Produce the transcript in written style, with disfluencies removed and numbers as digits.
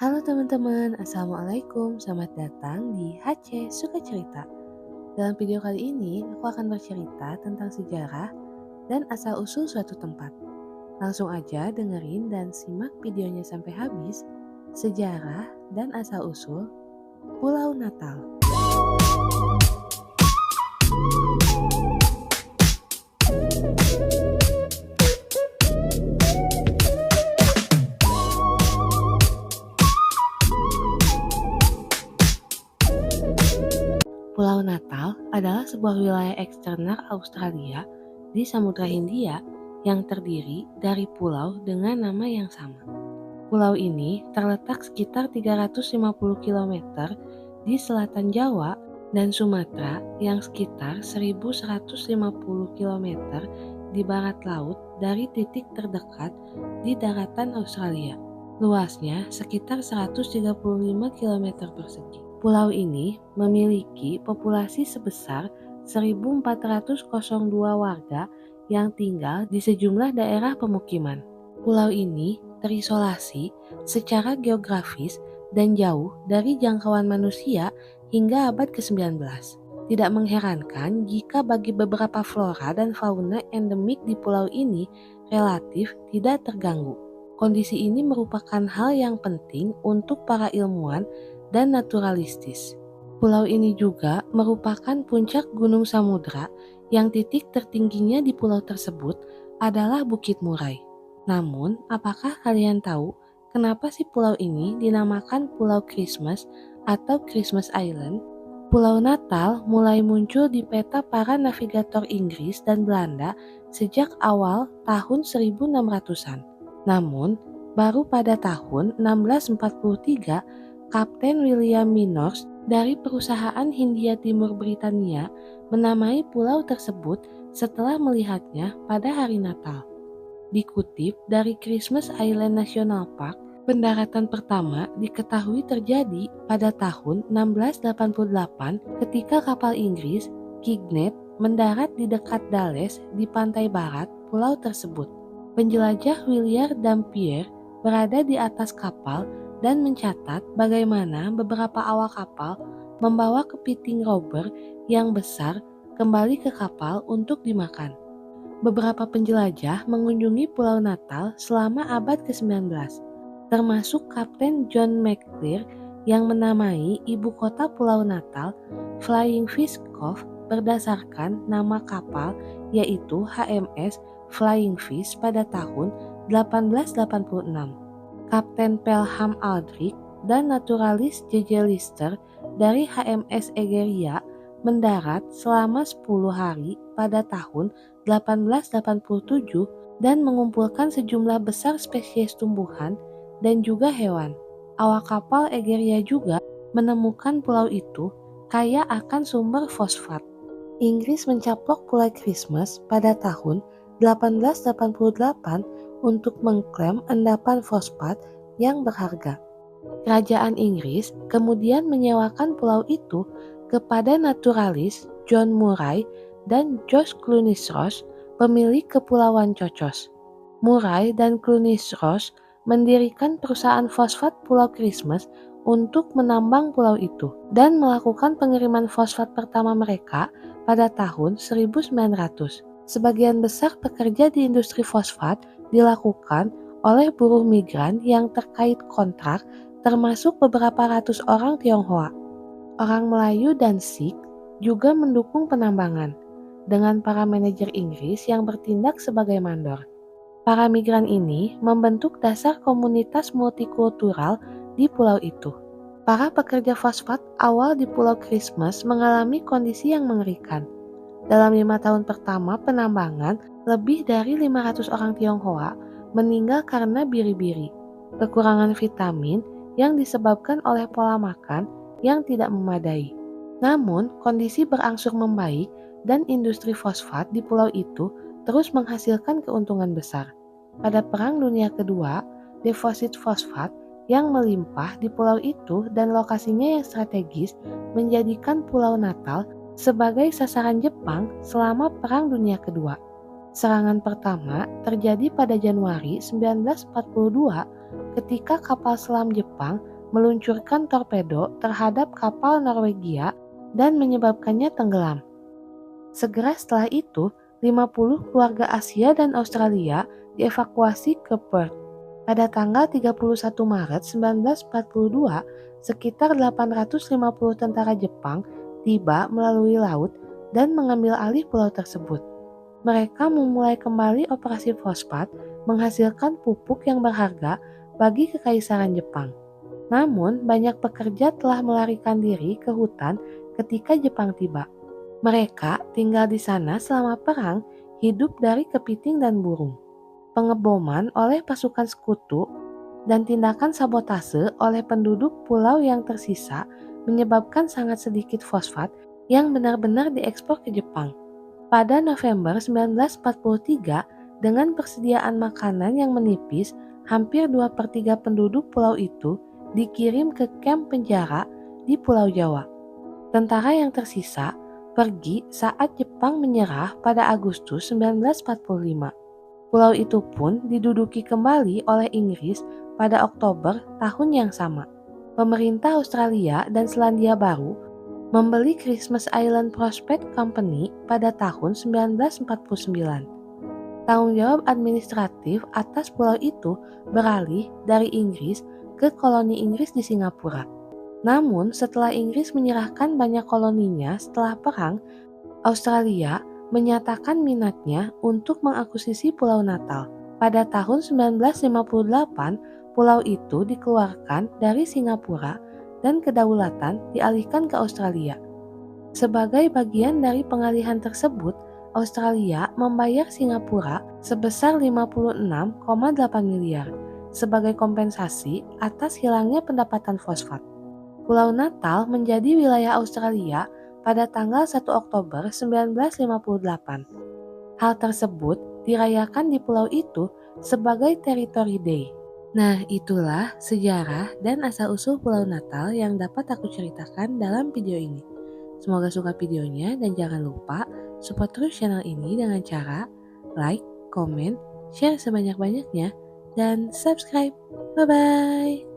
Halo teman-teman, Assalamualaikum. Selamat datang di HC Suka Cerita. Dalam video kali ini, aku akan bercerita tentang sejarah dan asal-usul suatu tempat. Langsung aja dengerin dan simak videonya sampai habis. Sejarah dan asal-usul Pulau Natal. Pulau Natal adalah sebuah wilayah eksterner Australia di Samudra Hindia yang terdiri dari pulau dengan nama yang sama. Pulau ini terletak sekitar 350 km di selatan Jawa dan Sumatera yang sekitar 1150 km di barat laut dari titik terdekat di daratan Australia. Luasnya sekitar 135 km persegi. Pulau ini memiliki populasi sebesar 1.402 warga yang tinggal di sejumlah daerah pemukiman. Pulau ini terisolasi secara geografis dan jauh dari jangkauan manusia hingga abad ke-19. Tidak mengherankan jika bagi beberapa flora dan fauna endemik di pulau ini relatif tidak terganggu. Kondisi ini merupakan hal yang penting untuk para ilmuwan dan naturalistis. Pulau ini juga merupakan puncak Gunung Samudra yang titik tertingginya di pulau tersebut adalah Bukit Murai. Namun, apakah kalian tahu kenapa si pulau ini dinamakan Pulau Christmas atau Christmas Island? Pulau Natal mulai muncul di peta para navigator Inggris dan Belanda sejak awal tahun 1600-an. Namun, baru pada tahun 1643, Kapten William Minors dari perusahaan Hindia Timur Britania menamai pulau tersebut setelah melihatnya pada hari Natal. Dikutip dari Christmas Island National Park, pendaratan pertama diketahui terjadi pada tahun 1688 ketika kapal Inggris Kignet mendarat di dekat Dales di pantai barat pulau tersebut. Penjelajah William Dampier berada di atas kapal dan mencatat bagaimana beberapa awak kapal membawa kepiting robber yang besar kembali ke kapal untuk dimakan. Beberapa penjelajah mengunjungi Pulau Natal selama abad ke-19, termasuk Kapten John McClure yang menamai ibu kota Pulau Natal Flying Fish Cove berdasarkan nama kapal yaitu HMS Flying Fish pada tahun 1886. Kapten Pelham Aldrich dan naturalis J.J. Lister dari HMS Egeria mendarat selama 10 hari pada tahun 1887 dan mengumpulkan sejumlah besar spesies tumbuhan dan juga hewan. Awak kapal Egeria juga menemukan pulau itu kaya akan sumber fosfat. Inggris mencaplok Pulau Christmas pada tahun 1888 untuk mengklaim endapan fosfat yang berharga. Kerajaan Inggris kemudian menyewakan pulau itu kepada naturalis John Murray dan George Clunies-Ross, pemilik Kepulauan Cocos. Murray dan Clunies-Ross mendirikan perusahaan fosfat Pulau Christmas untuk menambang pulau itu dan melakukan pengiriman fosfat pertama mereka pada tahun 1900. Sebagian besar pekerja di industri fosfat dilakukan oleh buruh migran yang terkait kontrak, termasuk beberapa ratus orang Tionghoa. Orang Melayu dan Sikh juga mendukung penambangan, dengan para manajer Inggris yang bertindak sebagai mandor. Para migran ini membentuk dasar komunitas multikultural di pulau itu. Para pekerja fosfat awal di Pulau Christmas mengalami kondisi yang mengerikan. Dalam 5 tahun pertama penambangan, lebih dari 500 orang Tionghoa meninggal karena biri-biri, kekurangan vitamin yang disebabkan oleh pola makan yang tidak memadai. Namun, kondisi berangsur membaik dan industri fosfat di pulau itu terus menghasilkan keuntungan besar. Pada Perang Dunia Kedua, deposit fosfat yang melimpah di pulau itu dan lokasinya yang strategis menjadikan Pulau Natal sebagai sasaran Jepang selama Perang Dunia Kedua. Serangan pertama terjadi pada Januari 1942 ketika kapal selam Jepang meluncurkan torpedo terhadap kapal Norwegia dan menyebabkannya tenggelam. Segera setelah itu, 50 keluarga Asia dan Australia dievakuasi ke Perth. Pada tanggal 31 Maret 1942, sekitar 850 tentara Jepang tiba melalui laut dan mengambil alih pulau tersebut. Mereka memulai kembali operasi fosfat menghasilkan pupuk yang berharga bagi kekaisaran Jepang. Namun, banyak pekerja telah melarikan diri ke hutan ketika Jepang tiba. Mereka tinggal di sana selama perang, hidup dari kepiting dan burung. Pengeboman oleh pasukan sekutu dan tindakan sabotase oleh penduduk pulau yang tersisa menyebabkan sangat sedikit fosfat yang benar-benar diekspor ke Jepang. Pada November 1943, dengan persediaan makanan yang menipis, hampir 2/3 penduduk pulau itu dikirim ke kamp penjara di Pulau Jawa. Tentara yang tersisa pergi saat Jepang menyerah pada Agustus 1945. Pulau itu pun diduduki kembali oleh Inggris pada Oktober tahun yang sama. Pemerintah Australia dan Selandia Baru membeli Christmas Island Prospect Company pada tahun 1949. Tanggung jawab administratif atas pulau itu beralih dari Inggris ke koloni Inggris di Singapura. Namun, setelah Inggris menyerahkan banyak koloninya setelah perang, Australia menyatakan minatnya untuk mengakuisisi Pulau Natal. Pada tahun 1958, pulau itu dikeluarkan dari Singapura dan kedaulatan dialihkan ke Australia. Sebagai bagian dari pengalihan tersebut, Australia membayar Singapura sebesar 56,8 miliar sebagai kompensasi atas hilangnya pendapatan fosfat. Pulau Natal menjadi wilayah Australia pada tanggal 1 Oktober 1958. Hal tersebut dirayakan di pulau itu sebagai Territory Day. Nah, itulah sejarah dan asal-usul Pulau Natal yang dapat aku ceritakan dalam video ini. Semoga suka videonya dan jangan lupa support terus channel ini dengan cara like, komen, share sebanyak-banyaknya, dan subscribe. Bye-bye!